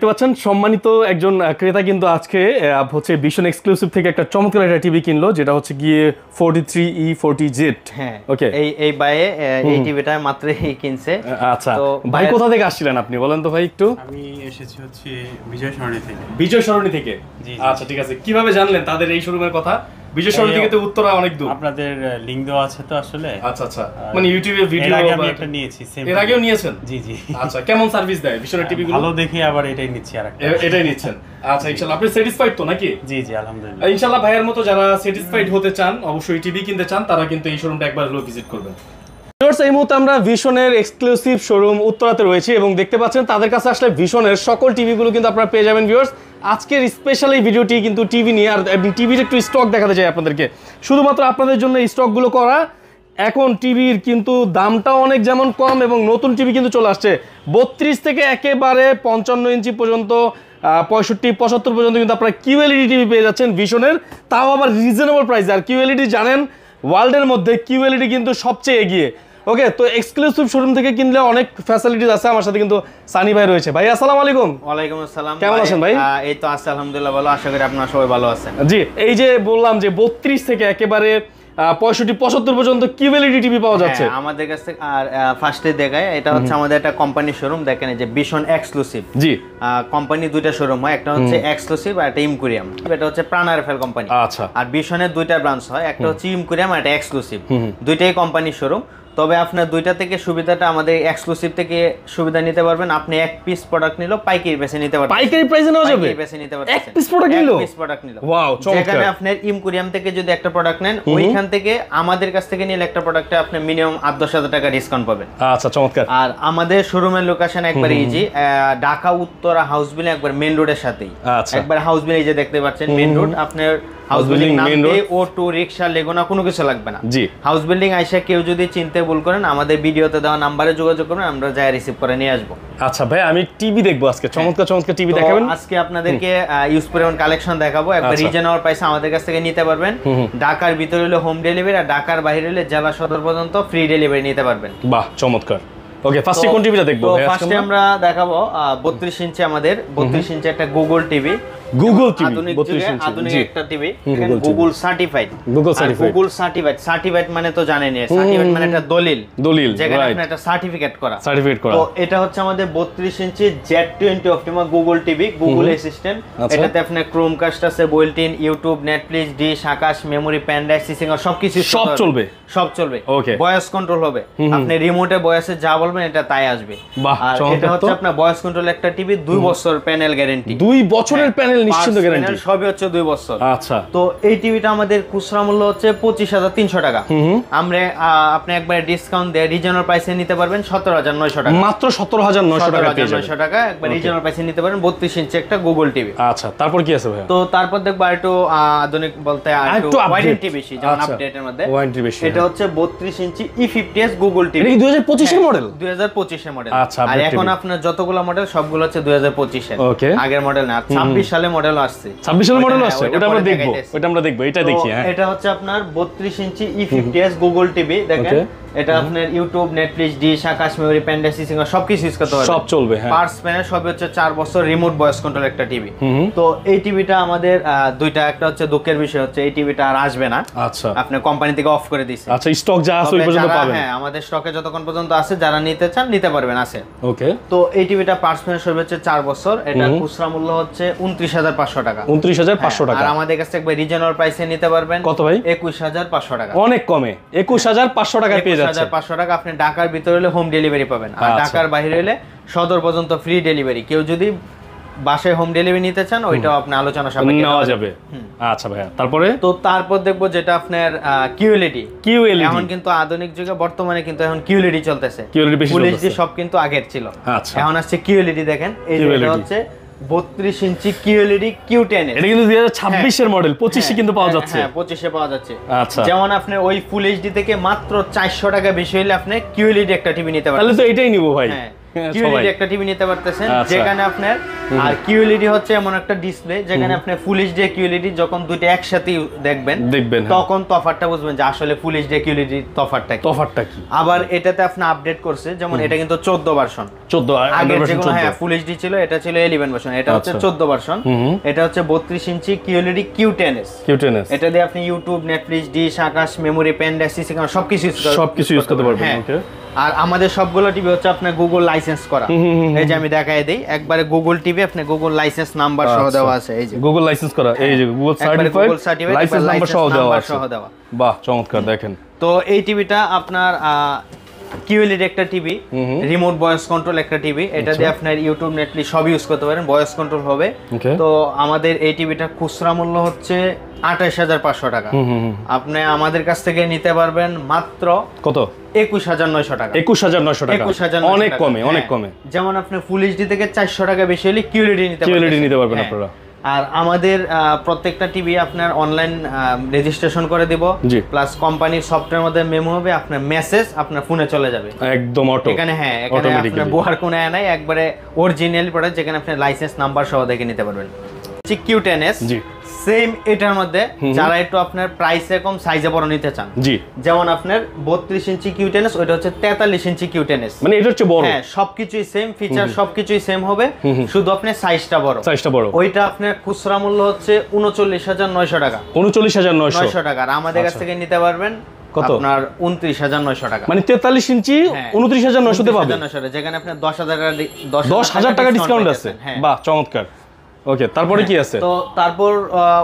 দেখতে পাচ্ছেন সম্মানিত একজন ক্রেতা কিন্তু আজকে হচ্ছে ভিশন এক্সক্লুসিভ থেকে একটা চমৎকার একটা টিভি কিনলো, যেটা হচ্ছে গিয়ে 43E40Z। হ্যাঁ, ওকে। এই বাইয়ে এই টিভিটা মাত্র কিনছে। আচ্ছা, তো ভাই কোথা থেকে আসছিলেন আপনি বলেন তো ভাই একটু? আমি এসেছি হচ্ছে বিজয় সরণি থেকে। বিজয় সরণি থেকে? আচ্ছা ঠিক আছে, কিভাবে জানলেন তাদের এই শোরুমের কথা? বিজয় সরণি থেকে তো উত্তরা অনেক দূর। আপনাদের লিংক দেওয়া আছে তো আসলে। আচ্ছা আচ্ছা, মানে ইউটিউবে ভিডিও আমি একটা নিয়েছি। এর আগেও নিয়েছেন? জি জি। আচ্ছা, কেমন সার্ভিস দেয় বিশনের টিভিগুলো? ভালো দেখে আবার এটাই নিচ্ছি আরেকটা। এটাই নিচ্ছেন? আচ্ছা, ইনশাআল্লাহ আপনি স্যাটিসফাইড তো নাকি? জি জি, আলহামদুলিল্লাহ। ইনশাআল্লাহ ভাইয়ের মতো যারা স্যাটিসফাইড হতে চান, অবশ্যই টিভি কিনতে চান, তারা কিন্তু এই শোরুমটা একবার হলো ভিজিট করবেন। এই মুহূর্তে আমরা ভিশনের এক্সক্লুসিভ শোরুম উত্তরাতে রয়েছি এবং দেখতে পাচ্ছেন তাদের কাছে আসলে ভিশনের সকল টিভিগুলো কিন্তু আপনারা পেয়ে যাবেন। ভিউয়ার্স, আজকের স্পেশাল এই ভিডিওটি কিন্তু টিভি নিয়ে, আর টিভির একটু স্টক দেখাতে চাই আপনাদেরকে, শুধুমাত্র আপনাদের জন্য এই স্টকগুলো করা। এখন টিভির কিন্তু দামটাও অনেক যেমন কম, এবং নতুন টিভি কিন্তু চলে আসছে 32 থেকে একেবারে 55 ইঞ্চি পর্যন্ত, 65-75 পর্যন্ত কিন্তু আপনারা কিউএলইডি টিভি পেয়ে যাচ্ছেন ভিশনের, তাও আবার রিজনেবল প্রাইসে। আর কিউএলইডি জানেন ওয়ার্ল্ডের মধ্যে কিউএলইডি কিন্তু সবচেয়ে এগিয়ে। ওকে, তো এক্সক্লুসিভ শোরুম থেকে কিনলে অনেক ফ্যাসিলিটিস আছে। আমার সাথে কিন্তু সানি ভাই রয়েছে। ভাই আসসালামু আলাইকুম। ওয়ালাইকুম আসসালাম। কেমন আছেন ভাই? এই তো আছি আলহামদুলিল্লাহ ভালো, আশা করি আপনারা সবাই ভালো আছেন। জি, এই যে বললাম যে 32 থেকে একেবারে 65-75 পর্যন্ত কিউএলইডি টিভি পাওয়া যাচ্ছে আমাদের কাছে। আর ফার্স্টে দেখায়, এটা হচ্ছে আমাদের একটা কোম্পানি শোরুম। দেখেন এই যে ভিশন এক্সক্লুসিভ। জি, কোম্পানি দুইটা শোরুম হয়, একটা হচ্ছে এক্সক্লুসিভ আর একটা ইমকুরিয়াম। এটা হচ্ছে প্রাণা রাফেল কোম্পানি। আচ্ছা, আর ভিশনের দুইটা ব্রাঞ্চ হয়, একটা হচ্ছে ইমকুরিয়াম আর একটা এক্সক্লুসিভ। দুইটাই কোম্পানি শোরুম। তবে আপনার দুইটা থেকে সুবিধাটা, আমাদের এক্সক্লুসিভ থেকে সুবিধা নিতে পারবেন, আপনি এক পিস প্রোডাক্ট নিলো পাইকারি প্রাইসে নিতে পারবেন। পাইকারি প্রাইসে নেওয়া যাবে? পাইকারি প্রাইসে নিতে পারবেন। এক পিস প্রোডাক্ট নিলো? এক পিস প্রোডাক্ট নিলো। ওয়াও, চমৎকার। যেখানে আপনার ইমকুরিয়াম থেকে যদি একটা প্রোডাক্ট নেন, ওইখান থেকে আমাদের কাছ থেকে নিলে একটা প্রোডাক্টে আপনি মিনিমাম 8-10,000 টাকা ডিসকাউন্ট পাবেন। আচ্ছা, চমৎকার। আর আমাদের শোরুমের লোকেশন একবার easy, Dhaka Uttara house building, একবার মেইন রোডের সাথেই। একবার হাউস বিল্ডিং, এই যে দেখতে পাচ্ছেন মেইন রোড, আপনার হাউস বিল্ডিং নামতে অটো রিকশা লেগুনা কোনো কিছু লাগবে না। জি, হাউস বিল্ডিং আইসা কেউ যদি চিনতে ভুল করেন, আমাদের ভিডিওতে দেওয়া নাম্বারে যোগাযোগ করবেন, আমরা যাই রিসিভ করে নিয়ে আসবো। আচ্ছা ভাই, আমি টিভি দেখবো আজকে, চমৎকার চমৎকার টিভি দেখাবেন আজকে আপনাদেরকে ইউজ পরিমাণ কালেকশন দেখাবো। একবার রিজনেবল প্রাইসে আমাদের কাছ থেকে নিতে পারবেন। ঢাকার ভিতরে হলে হোম ডেলিভারি, আর ঢাকার বাইরে হলে জেলা সদর পর্যন্ত ফ্রি ডেলিভারি নিতে পারবেন। বাহ, চমৎকার। ওকে, ফার্স্টে কোন টিভিটা দেখবো? ফার্স্টে আমরা দেখাবো 32 ইঞ্চি, আমাদের 32 ইঞ্চি একটা গুগল টিভি। গুগল টিভি, আধুনিক একটা TV, Google certified. Google certified মানে তো জানেনই, সার্টিফাইড মানে একটা দলিল, যেখানে আপনি একটা সার্টিফিকেট করা। তো এটা হচ্ছে আমাদের 32 ইঞ্চি Z20 Optima Google TV, Google assistant. এটাতে আপনার ক্রোমকাস্ট আছে, built-in, YouTube, Netflix, dish, Akash, memory, pen drive, সিসিং, সবকিছু সব চলবে। ভয়েস কন্ট্রোল হবে, আপনি রিমোটে ভয়েসে যা বলবেন এটা তাই আসবে। আর এটা হচ্ছে আপনার ভয়েস কন্ট্রোল একটা টিভি, 2 বছর প্যানেল গ্যারান্টি। 2 বছরের প্যানেল নিশ্চিন্ত গ্যারান্টি, সবই হচ্ছে 2 বছর। আচ্ছা, তো এই টিভিটা আমাদের খুচরা মূল্য হচ্ছে 25,300 টাকা। আমরা আপনি একবার ডিসকাউন্ট দিয়ে রিজনেবল প্রাইসে নিতে পারবেন 17,900 টাকা। মাত্র 17,900 টাকা পেয়ে যাবেন। 900 টাকা একবার রিজনেবল প্রাইসে নিতে পারেন 32 ইঞ্চি একটা গুগল টিভি। আচ্ছা, তারপর কি আছে ভাই? তো তারপর দেখব একটু আধুনিক বলতে একটু ওয়ারেন্টি বেশি, যেমন আপডেটের মধ্যে ওয়ারেন্টি বেশি। এটা হচ্ছে 32 ইঞ্চি E50s গুগল টিভি। এটা 2025 এর মডেল? 2025 এর মডেল। আচ্ছা, আর এখন আপনার যতগুলো মডেল সবগুলো হচ্ছে 2025 এর। আগের মডেল না, 26 সালে মডেল আসছে। 26 সালের মডেল আসছে, ওটা আমরা দেখবো, এটা দেখি। হ্যাঁ, এটা হচ্ছে আপনার 32 ইঞ্চি E50s গুগল টিভি। দেখেন এটা আপনার YouTube, Netflix, dish, Akash, memory, pen drive, সিসিং সবকিছু ইউজ করতে পারবেন, সব চলবে। হ্যাঁ, পার্টস প্যানেল সবই হচ্ছে 4 বছর রিমোট ভয়েস কন্ট্রোল একটা টিভি। তো এই টিভিটা আমাদের দুইটা, একটা হচ্ছে দুঃখের বিষয় হচ্ছে এই টিভিটা আর আসবে না। আচ্ছা, আপনি কোম্পানি থেকে অফ করে দিয়েছে। আচ্ছা, স্টক যা আছে ওই পর্যন্ত পাবেন? হ্যাঁ, আমাদের স্টকে যতক্ষণ পর্যন্ত আছে, যারা নিতে চান নিতে পারবেন, আছে। ওকে, তো এই টিভিটা পার্টস প্যানেল সবই হচ্ছে 4 বছর। এটা খুচরা মূল্য হচ্ছে 29,500 টাকা। 29,500 টাকা। আর আমাদের কাছে একবার রিজনেবল প্রাইসে নিতে পারবেন। কত ভাই? 21,500 টাকা। অনেক কমে 21,500 টাকায় পেয়ে যাচ্ছে। 21,500 টাকা। আপনি ঢাকার ভিতরে হলে হোম ডেলিভারি পাবেন, আর ঢাকার বাইরে হলে সদর পর্যন্ত ফ্রি ডেলিভারি। কেউ যদি বাসায় হোম ডেলিভারি নিতে চান, ওইটাও আপনি আলোচনা সাপেক্ষে নেওয়া যাবে। আচ্ছা ভাইয়া, তারপর দেখবো যেটা আপনার কিউএলইডি। এখন কিন্তু আধুনিক যুগে বর্তমানে কিন্তু এখন কিউএলইডি চলতেছে। ফুল এইচডি সব কিন্তু আগের ছিল, এখন আসছে কিউএলইডি। দেখেন এই যে হচ্ছে 32 ইঞ্চি কিউএলইডি Q10। এটা কিন্তু 2026 এর মডেল, 25 কিন্তু পাওয়া যাচ্ছে। হ্যাঁ, 25 এ পাওয়া যাচ্ছে। আচ্ছা, যেমন আপনি ওই ফুল এইচডি থেকে মাত্র 400 টাকা বেশি হলে আপনি কিউএলইডি একটা টিভি নিতে পারবেন। তাহলে তো এটাই নিব ভাই। হ্যাঁ, কিউএলইডি একটা টিভি নিতে পারতেছেন, যেখানে আপনার আর কিউএলইডি হচ্ছে এমন একটা ডিসপ্লে যেখানে আপনি ফুল এইচডি কিউএলইডি যখন দুইটা একসাথে দেখবেন তখন তফাৎটা বুঝবেন যে আসলে ফুল এইচডি কিউএলইডি তফাৎটা কি। আবার এটাতে আপনি আপডেট করছে, যেমন এটা কিন্তু 14 ভার্সন, 14 আগে যেগুলো হ্যাঁ ফুল এইচডি ছিল এটা ছিল 11 ভার্সন, এটা হচ্ছে 14 ভার্সন। এটা হচ্ছে 32 ইঞ্চি কিউএলইডি Q10s। এটা দিয়ে আপনি YouTube, Netflix, dish, Akash, memory, pen drive, CC camera সবকিছু ইউজ করতে পারবেন। ওকে। আর আমাদের সবগুলো টিভি হচ্ছে আপনার গুগল লাইসেন্স করা, এই যে আমি দেখাই দেই একবারে গুগল টিভি, আপনি গুগল লাইসেন্স নাম্বার সহ দেওয়া আছে, এই যে গুগল লাইসেন্স করা, এই যে গুগল সার্টিফাইড লাইসেন্স নাম্বার সহ দেওয়া আছে। বাহ, চমৎকার। দেখেন তো এই টিভিটা আপনার কিউএলইডি একটা টিভি, রিমোট ভয়েস কন্ট্রোল একটা টিভি, এটা দিয়ে আপনার ইউটিউব, নেটফ্লিক্স সব ইউজ করতে পারেন, ভয়েস কন্ট্রোল হবে। তো আমাদের এই টিভিটা খুচরা মূল্য হচ্ছে 28,500 টাকা। আপনি আমাদের কাছ থেকে নিতে পারবেন মাত্র কত? 21,900 টাকা। 21,900 টাকা, অনেক কমে, অনেক কমে। যেমন আপনি ফুল এইচডি থেকে 400 টাকা বেশি হলে কিউএলইডি নিতে পারবেন আপনারা। আর আমাদের প্রত্যেকটা টিভি আপনার অনলাইন রেজিস্ট্রেশন করে দিব, প্লাস কোম্পানির সফটওয়্যারের মধ্যে মেমো হবে, আপনার মেসেজ আপনার ফোনে চলে যাবে একদম অটো। এখানে হ্যাঁ, এখানে আপনার বোহার কোনো নাই, একবারে অরিজিনাল প্রোডাক্ট, যেখানে আপনি লাইসেন্স নাম্বার সহ দেখে নিতে পারবেন। Q10s সেম এটার মধ্যে যারা একটু আপনার প্রাইসে কম, সাইজে বড় নিতে চান, যেমন আপনার 32 ইঞ্চি Q10s, ওটা হচ্ছে 43 ইঞ্চি Q10s, মানে এটা হচ্ছে বড়। হ্যাঁ, সবকিছুই সেম, ফিচার সবকিছুই সেম হবে, শুধু আপনার সাইজটা বড়। ওইটা আপনার খুচরা মূল্য হচ্ছে 39,900 টাকা। 39,900 টাকা। আর আমাদের কাছ থেকে নিতে পারবেন আপনার 29,900 টাকা, মানে 43 ইঞ্চি 29,900 তে পাবেন, যেখানে আপনার 10,000 টাকা ডিসকাউন্ট আছে। বাহ, চমৎকার। ওকে, তারপরে কি আছে? তো তারপর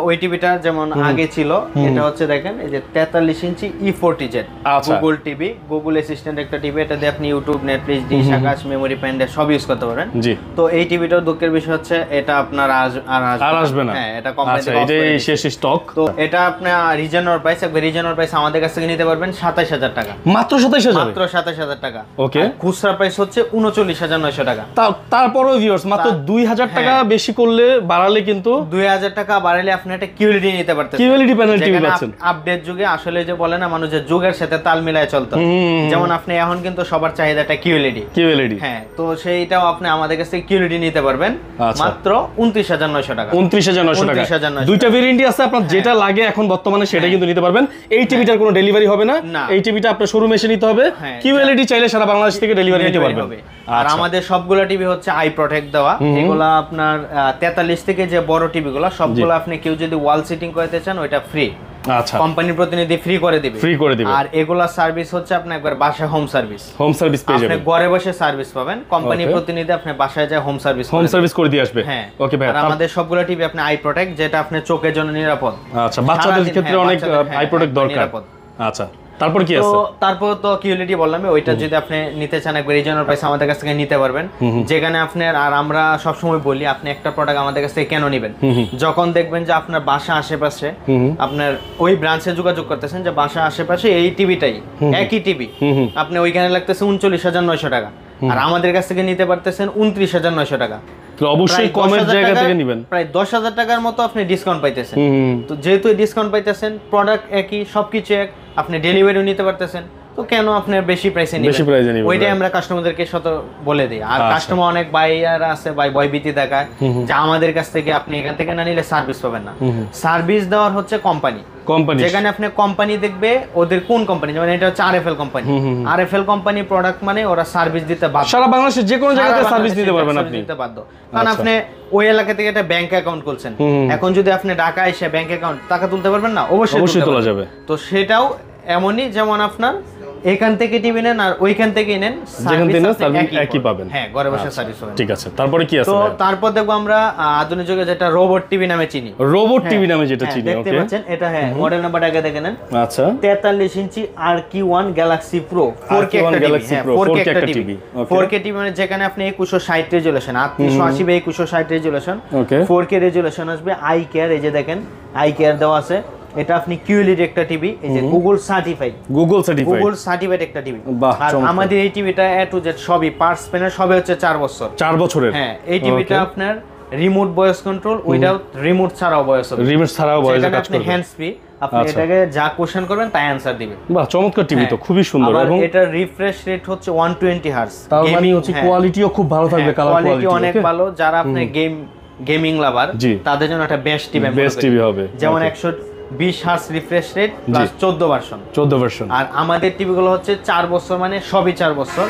ওই টিভিটা যেমন আগে ছিল, এটা হচ্ছে দেখেন এই যে 43 ইঞ্চি E40Z Google TV, Google assistant একটা টিভি, এটা দিয়ে আপনি YouTube, Netflix, dish, Akash, memory, pen drive সব ইউজ করতে পারেন। তো এই টিভিটার দুঃখের বিষয় হচ্ছে এটা আপনার আর আসবে না। হ্যাঁ, এটা কোম্পানি থেকে এটাই শেষ স্টক। তো এটা আপনার রিজনাল প্রাইস, একবার রিজনাল প্রাইস আমাদের কাছ থেকে নিতে পারবেন 27,000 টাকা, মাত্র 27,000 টাকা। ওকে, খুচরা প্রাইস হচ্ছে 39,900 টাকা। তারপরও ভিউয়ার্স মাত্র 2,000 টাকা বেশি করলে, বাড়ালে কিন্তু 2,000 টাকা বাড়ালে আপনি একটা কিউএলইডি নিতে পারতেন। কিউএলইডি প্যানেল টিভি পাচ্ছেন। আপডেট যুগে আসলে যে বলে না মানুষ, যে যুগের সাথে তাল মিলায় চলতে, যেমন আপনি এখন কিন্তু সবার চাহিদাটা কিউএলইডি। হ্যাঁ, তো সেইটাও আপনি আমাদের কাছ থেকে কিউএলইডি নিতে পারবেন মাত্র 29,900 টাকা। 29,900 টাকা। দুইটা ভেরিয়েন্টই আছে, আপনার যেটা লাগে এখন বর্তমানে সেটা কিন্তু নিতে পারবেন। এই টিভিটার কোনো ডেলিভারি হবে না, এই টিভিটা আপনার শোরুমে এসে নিতে হবে। কিউএলইডি চাইলে সারা বাংলাদেশ থেকে ডেলিভারি নিতে পারবেন। আর আমাদের সবগুলো টিভি হচ্ছে আই প্রটেক্ট দেওয়া, এগুলো আপনার 43 থেকে যে বড় টিভিগুলো সবগুলো আপনি কেউ যদি ওয়াল সিটিং করতে চান ওটা ফ্রি। আচ্ছা, কোম্পানির প্রতিনিধি ফ্রি করে দিবে। আর এগুলা সার্ভিস হচ্ছে আপনি একবার বাসায় হোম সার্ভিস পেয়ে যাবেন, আপনি ঘরে বসে সার্ভিস পাবেন। কোম্পানির প্রতিনিধি আপনি বাসায় যায় হোম সার্ভিস করে দিয়ে আসবে। হ্যাঁ, ওকে ভাই। আর আমাদের সবগুলো টিভি আপনি আই প্রটেক্ট, যেটা আপনার চোখের জন্য নিরাপদ। আচ্ছা, বাচ্চাদের ক্ষেত্রে অনেক আই প্রটেক্ট দরকার। আচ্ছা, তারপর কি আছে? তারপর তো কিউএলইডি বললাম, ওইটা যদি আপনি নিতে চান একবার রিজনাল প্রাইস আমাদের কাছ থেকে নিতে পারবেন, যেখানে আপনার, আর আমরা সব সময় বলি আপনি একটা প্রোডাক্ট আমাদের কাছ থেকে কেন নেবেন, যখন দেখবেন যে আপনার বাসা আশেপাশে আপনার ওই ব্রাঞ্চে যোগাযোগ করতেছেন যে বাসা আশেপাশে এই টিভিটাই একই টিভি আপনি ওইখানে লাগতেছে 39,900 টাকা, আর আমাদের কাছ থেকে নিতে পারতেছেন 29,900 টাকা। তো অবশ্যই কমের জায়গা থেকে নেবেন, প্রায় 10,000 টাকার মতো আপনি ডিসকাউন্ট পাইতেছেন। তো যেহেতু ডিসকাউন্ট পাইতেছেন, প্রোডাক্ট একই, সবকিছু এক, আপনি ডেলিভারিও নিতে পারতেছেন, তো কেন আপনি বেশি প্রাইসে নেবেন? ওইটাই আমরা কাস্টমারদেরকে শত বলে দিই। আর কাস্টমার অনেক বাইয়ারা আছে ভাই, ভয়ভীতি দেখায় যে আমাদের কাছ থেকে আপনি এখান থেকে না নিলে সার্ভিস পাবেন না। সার্ভিস দেওয়ার হচ্ছে কোম্পানি, যেখানে আপনি কোম্পানি দেখবে ওদের কোন কোম্পানি, যেমন এটা হচ্ছে RFL company. RFL company product মানে ওরা সার্ভিস দিতে বাধ্য, সারা বাংলাদেশের যে কোনো জায়গাতে সার্ভিস দিতে পারবেন আপনি, দিতে বাধ্য। কারণ আপনি ওই এলাকা থেকে একটা ব্যাংক অ্যাকাউন্ট খুলছেন, এখন যদি আপনি ঢাকায় এসে ব্যাংক অ্যাকাউন্ট টাকা তুলতে পারবেন না? অবশ্যই তোলা যাবে। তো সেটাও এমনই, যেমন আপনার এখান থেকে টিভি নেন আর ওইখান থেকে নেন, একই পাবেন। হ্যাঁ, ঘরে বসে সার্ভিস পাবেন। ঠিক আছে, তারপরে কি আছে? তো তারপর দেখবো আমরা আধুনিক যুগে যেটা রোবট টিভি নামে চিনি, রোবট টিভি নামে যেটা চিনি, দেখতে পাচ্ছেন এটা। হ্যাঁ, মডেল নাম্বারটা আগে দেখে নেন। আচ্ছা, 43 ইঞ্চি RQ1 গ্যালাক্সি প্রো 4K একটা টিভি। 4K টিভি মানে যেখানে আপনি 2160 resolution, 3880x2160 resolution, 4K resolution আসবে। আই কেয়ার, এই যে দেখেন আই কেয়ার দেওয়া আছে। এটা আপনি কিউএলইডি একটা টিভি, এই যে গুগল সার্টিফাইড একটা টিভি। আর আমাদের এই টিভিটা এ টু জেড সবই পার্টস প্যানেল সবই হচ্ছে 4 বছরের। হ্যাঁ, এই টিভিটা আপনার remote voice control, without remote ছাড়াও ভয়েস কাজ করবে। হ্যান্ডস ফ্রি, আপনি এটাকে যা কোশ্চেন করবেন তাই অ্যানসার দিবে। বাহ, চমৎকার টিভি তো, খুবই সুন্দর। এবং এটা রিফ্রেশ রেট হচ্ছে 120 হার্টজ, তার মানে হচ্ছে কোয়ালিটিও খুব ভালো থাকবে, কালার কোয়ালিটি অনেক ভালো। যারা আপনি গেমিং লাভার তাদের জন্য একটা বেস্ট টিভি হবে। যেমন 120 hertz refresh rate plus 14 version. আর আমাদের টিভিগুলো হচ্ছে 4 বছর, মানে সবই 4 বছর।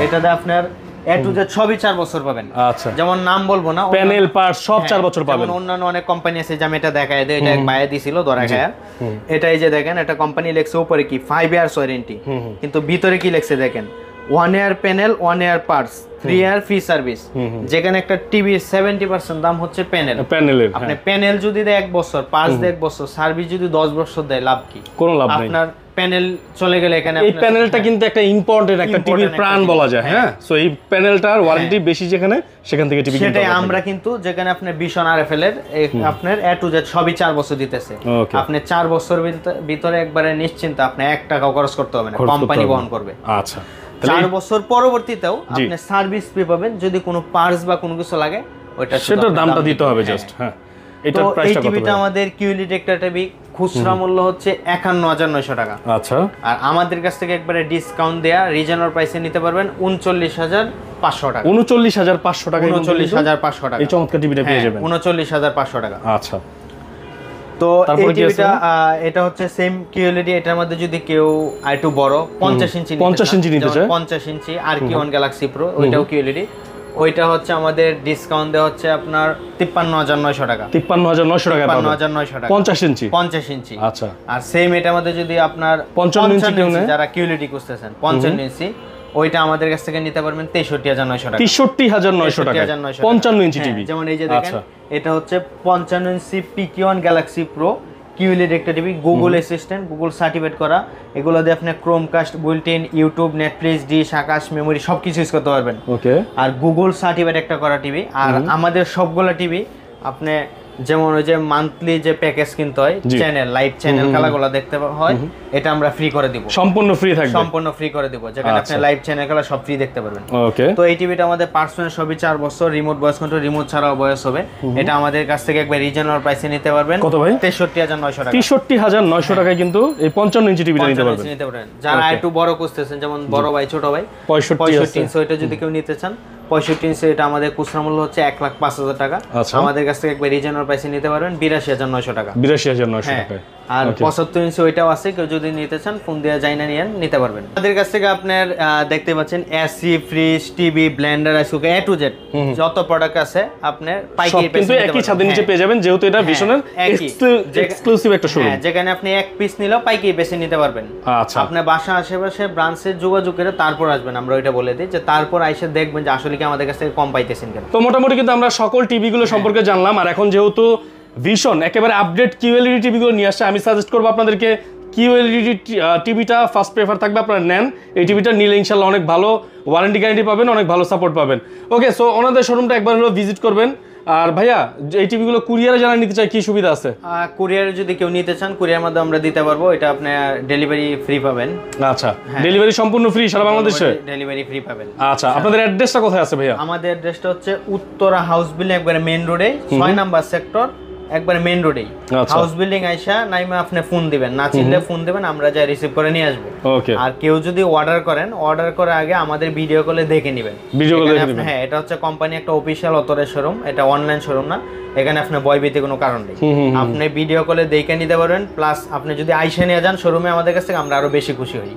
এটাতে আপনার এ টু জেড সবই 4 বছর পাবেন। আচ্ছা, যেমন নাম বলবো না, প্যানেল পার্ট সব 4 বছর পাবেন। যেমন অন্যান্য অনেক কোম্পানি আছে, যেমন এটা দেখায় দেয়, এটা এক ভাইয়া দিছিল ধরা খায়া। এটাই যে দেখেন, এটা কোম্পানি লেখছে উপরে কি 5 ইয়ার্স ওয়ারেন্টি, কিন্তু ভিতরে কি লেখছে দেখেন 1 ইয়ার প্যানেল, 1 ইয়ার পার্টস, 3 ইয়ার ফ্রি সার্ভিস। যেখানে একটা টিভির 70% দাম হচ্ছে প্যানেলের। আপনি প্যানেল যদি দেয় 1 বছর, পার্টস দেয় 1 বছর, সার্ভিস যদি 10 বছর দেয়, লাভ কি? কোনো লাভ নাই। আপনার প্যানেল চলে গেলে এখানে এই প্যানেলটা কিন্তু একটা ইম্পর্টেন্ট একটা টিভির প্রাণ বলা যায়। হ্যাঁ, সো এই প্যানেলটার ওয়ারেন্টি বেশি যেখানে, সেখান থেকে টিভি কিনতে সেটাই আমরা কিন্তু যেখানে আপনার ভিশন আরএফএল এর আপনার এ টু জেড সবই 4 বছর দিতেছে। আপনি 4 বছর ভিতরে একবারে নিশ্চিন্ত আপনি 1 টাকাও খরচ করতে হবে না, কোম্পানি বহন করবে। আচ্ছা, 4 বছর পরবর্তীতেও আপনি সার্ভিস ফ্রি পাবেন। যদি কোনো পার্টস বা কোনো কিছু লাগে, ওইটা সেটার দামটা দিতে হবে জাস্ট। হ্যাঁ, এটার প্রাইসটা কত? এই টিভিটা আমাদের কিউএলইডি একটা টিভি, খুচরা মূল্য হচ্ছে 51900 টাকা। আচ্ছা, আর আমাদের কাছ থেকে একবারে ডিসকাউন্ট দেয়া রিজনাল প্রাইসে নিতে পারবেন 39500 টাকা। 39500 টাকা, 39500 টাকা এই চমৎকার টিভিটা পেয়ে যাবেন। 39500 টাকা। আচ্ছা, তো এই টিভিটা এটা হচ্ছে সেম কিউএলইডি। এটার মধ্যে যদি কেউ আরেকটু বড় 50 ইঞ্চি নিতে চায়, 50 ইঞ্চি আর কি ওয়ান গ্যালাক্সি প্রো, ওইটাও কিউএলইডি। ওইটা হচ্ছে আমাদের ডিসকাউন্ট দেওয়া হচ্ছে আপনার 53900 টাকা। 53900 টাকা, 53900 টাকা 50 ইঞ্চি। আচ্ছা, আর সেম এটার মধ্যে যদি আপনার 55 ইঞ্চি যারা কিউএলইডি খুঁজতেছেন, 55 ইঞ্চি, ওইটা আমাদের কাছ থেকে নিতে পারবেন 63900 টাকা। 63900 টাকা 55 ইঞ্চি টিভি। যেমন এই যে দেখেন, এটা হচ্ছে 55 ইঞ্চি PK1 গ্যালাক্সি প্রো কিউএলইডি একটা TV, Google assistant, Google certified করা। এগুলো দিয়ে আপনি Chromecast, বুলটিন, YouTube, Netflix, dish, Akash, memory সবকিছু ইউজ করতে পারবেন। ওকে, আর গুগল সার্টিফাইড একটা করা টিভি। আর আমাদের সবগুলো টিভি আপনি যেমন ওই যে মান্থলি যে প্যাকেজ কিনতে হয়, চ্যানেল লাইভ চ্যানেল খেলাগুলো দেখতে হয়, এটা আমরা ফ্রি করে দিব, সম্পূর্ণ ফ্রি থাকবে, সম্পূর্ণ ফ্রি করে দিব, যেখানে আপনি লাইভ চ্যানেল খেলা সব ফ্রি দেখতে পারবেন। ওকে, তো এই টিভিটা আমাদের পার্সোনাল সবই 4 বছর, রিমোট ভয়েস কন্ট্রোল, রিমোট ছাড়াও ভয়েস হবে। এটা আমাদের কাছ থেকে একবার রিজনাল প্রাইসে নিতে পারবেন। কত ভাই? 63900 টাকা। 63900 টাকায় কিন্তু এই 55 ইঞ্চি টিভিটা নিতে পারবেন। যারা একটু বড় খুঁজতেছেন, যেমন বড় ভাই, ছোট ভাই, 65 ইঞ্চি, এটা যদি কেউ নিতে চান 65 ইঞ্চি, এটা আমাদের খুচরা মূল্য হচ্ছে 1,05,000 টাকা। আমাদের কাছ থেকে একবার রিজনাল প্রাইসে নিতে পারবেন 82900 টাকা। 82900 টাকা। আর 75 ইঞ্চি ওইটাও আছে, কেউ যদি নিতে চান ফোন দিয়ে যাইনা নিতে পারবেন। আমাদের কাছ থেকে আপনার দেখতে পাচ্ছেন AC, fridge, TV, blender, rice cooker, A to Z যত প্রোডাক্ট আছে আপনার পাইকারি প্রাইসে কিন্তু একই ছাদের নিচে পেয়ে যাবেন, যেহেতু এটা ভিশনের এক্সক্লুসিভ একটা শোরুম। যেখানে আপনি এক পিস নিলেও পাইকারি বেশি নিতে পারবেন। আচ্ছা, আপনার বাসা আশেপাশে ব্রাঞ্চে যোগাযোগ করে তারপর আসবেন, আমরা ওইটা বলে দিই, যে তারপর আইসে দেখবেন যে আসলে কি আমাদের কাছ থেকে কম পাইতেছেন কেন। তো মোটামুটি কিন্তু আমরা সকল টিভিগুলো সম্পর্কে জানলাম। আর এখন যেহেতু ভিশন একেবারে আপডেট কিউএলইডি টিভিগুলো নিয়ে আসছে, আমি সাজেস্ট করবো আপনাদেরকে কিউএলইডি টিভিটা ফার্স্ট প্রেফার থাকবে, আপনারা নেন। এই টিভিটা নিলে ইনশাল্লাহ অনেক ভালো ওয়ারেন্টি গ্যারান্টি পাবেন, অনেক ভালো সাপোর্ট পাবেন। ওকে, সো ওনাদের শোরুমটা একবার হলো ভিজিট করবেন। আর ভাইয়া, এই টিভিগুলো কুরিয়ারে যারা নিতে চায় কি সুবিধা আছে? কুরিয়ারে যদি কেউ নিতে চান, কুরিয়ার মাধ্যমে আমরা দিতে পারবো। এটা আপনি ডেলিভারি ফ্রি পাবেন। আচ্ছা, ডেলিভারি সম্পূর্ণ ফ্রি সারা বাংলাদেশে ডেলিভারি ফ্রি পাবেন। আচ্ছা, আপনাদের অ্যাড্রেসটা কোথায় আছে ভাইয়া? আমাদের অ্যাড্রেসটা হচ্ছে উত্তরা হাউস বিল্ডিং, একবারে মেইন রোডে, 6 নাম্বার সেক্টর, একবারে মেইন রোডেই হাউস বিল্ডিং। আইসা নাইমা আপনি ফোন দিবেন, না চিনলে ফোন দিবেন, আমরা যা রিসিভ করে নিয়ে আসবো। ওকে, আর কেউ যদি অর্ডার করেন, অর্ডার করার আগে আমাদের ভিডিও কলে দেখে নেবেন। ভিডিও কলে দেখে নেবেন। হ্যাঁ, এটা হচ্ছে কোম্পানি একটা অফিশিয়াল অথরাইজ শোরুম, এটা অনলাইন শোরুম না। এখানে আপনি ভয়ভীতি কোনো কারণ নেই, আপনি ভিডিও কলে দেখে নিতে পারবেন। প্লাস আপনি যদি আইসা নিয়ে যান শোরুমে আমাদের কাছ থেকে, আমরা আরো বেশি খুশি হই।